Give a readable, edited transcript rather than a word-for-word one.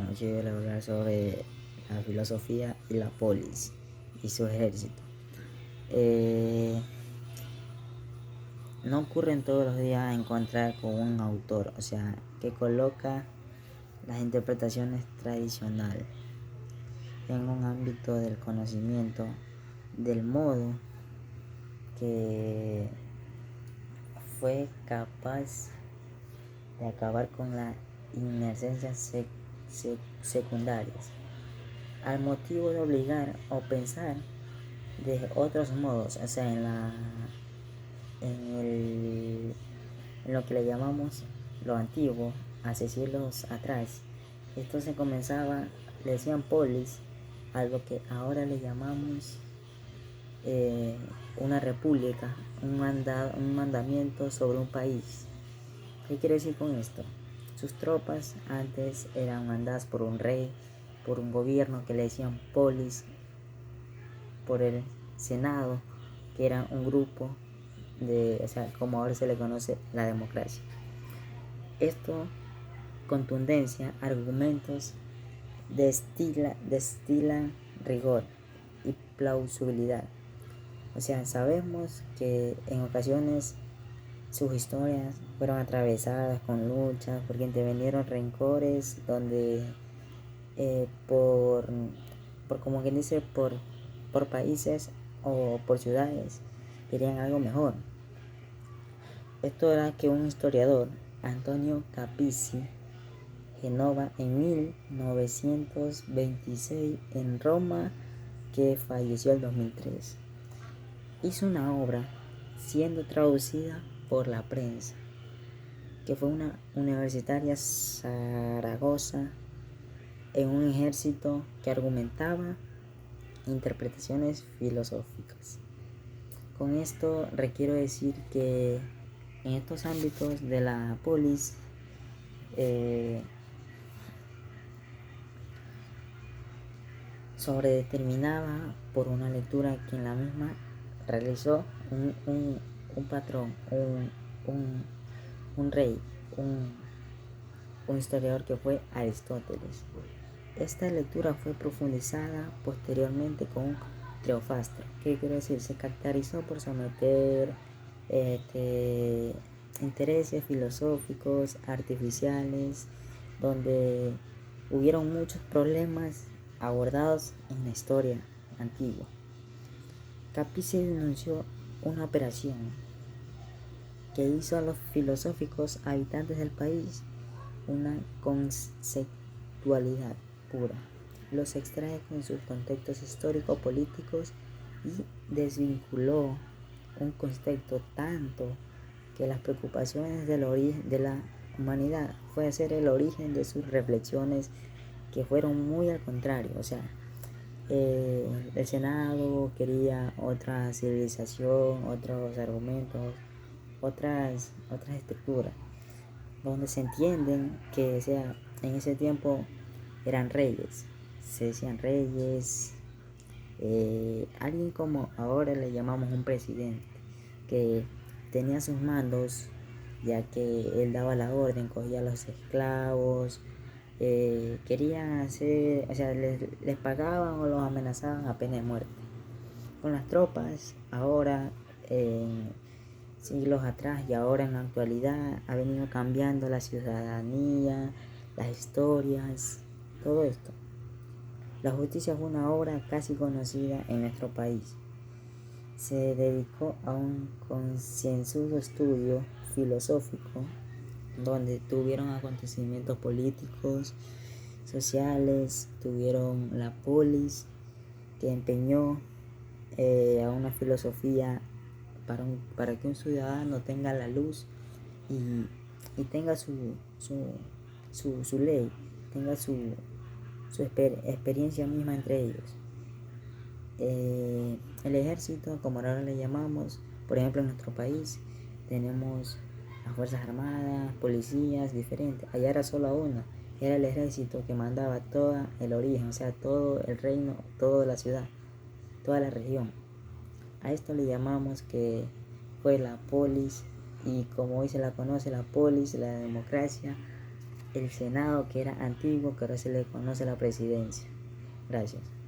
noche yo les voy a hablar sobre la filosofía y la polis y su ejército. No ocurre en todos los días encontrar con un autor, o sea, que coloca las interpretaciones tradicionales en un ámbito del conocimiento, del modo que fue capaz de acabar con las inercias secundarias, al motivo de obligar o pensar de otros modos, o sea, en lo que le llamamos lo antiguo, hace siglos atrás. Esto se comenzaba, le decían polis, a lo que ahora le llamamos una república, un mandamiento sobre un país. ¿Qué quiere decir con esto? Sus tropas antes eran mandadas por un rey, por un gobierno que le decían polis, por el senado, que era un grupo de, o sea, como ahora se le conoce la democracia. Esto, contundencia, argumentos, destilan rigor y plausibilidad. O sea, sabemos que en ocasiones sus historias fueron atravesadas con luchas porque intervinieron rencores donde por como quien dice, por países o por ciudades querían algo mejor. Esto era que un historiador, Antonio Capizzi Genova, en 1926 en Roma, que falleció en 2003, hizo una obra siendo traducida por la prensa, que fue una universitaria Zaragoza en un ejército que argumentaba interpretaciones filosóficas. Con esto requiero decir que en estos ámbitos de la polis sobredeterminaba por una lectura que en la misma realizó un patrón, un rey, un historiador que fue Aristóteles. Esta lectura fue profundizada posteriormente con Teofastro, que quiere decir se caracterizó por someter intereses filosóficos artificiales, donde hubieron muchos problemas abordados en la historia antigua. Capizzi denunció una operación que hizo a los filosóficos habitantes del país una conceptualidad pura. Los extrae con sus contextos histórico-políticos y desvinculó un contexto tanto que las preocupaciones del origen de la humanidad fue ser el origen de sus reflexiones, que fueron muy al contrario. O sea, el Senado quería otra civilización, otros argumentos, otras estructuras, donde se entienden que, sea, en ese tiempo eran reyes, se decían reyes, alguien como ahora le llamamos un presidente, que tenía sus mandos, ya que él daba la orden, cogía a los esclavos, quería hacer, o sea, les pagaban o los amenazaban a pena de muerte. Con las tropas, ahora, siglos atrás y ahora en la actualidad, ha venido cambiando la ciudadanía, las historias, todo esto. La justicia fue una obra casi conocida en nuestro país. Se dedicó a un concienzudo estudio filosófico donde tuvieron acontecimientos políticos, sociales, tuvieron la polis que empeñó a una filosofía para que un ciudadano tenga la luz y tenga su ley, tenga su experiencia misma entre ellos. El ejército, como ahora le llamamos, por ejemplo en nuestro país tenemos las fuerzas armadas, policías diferentes. Allá era solo una, era el ejército que mandaba todo el origen, o sea, todo el reino, toda la ciudad, toda la región. A esto le llamamos que fue la polis, y como hoy se la conoce, la polis, la democracia, el Senado, que era antiguo, que ahora se le conoce la presidencia. Gracias.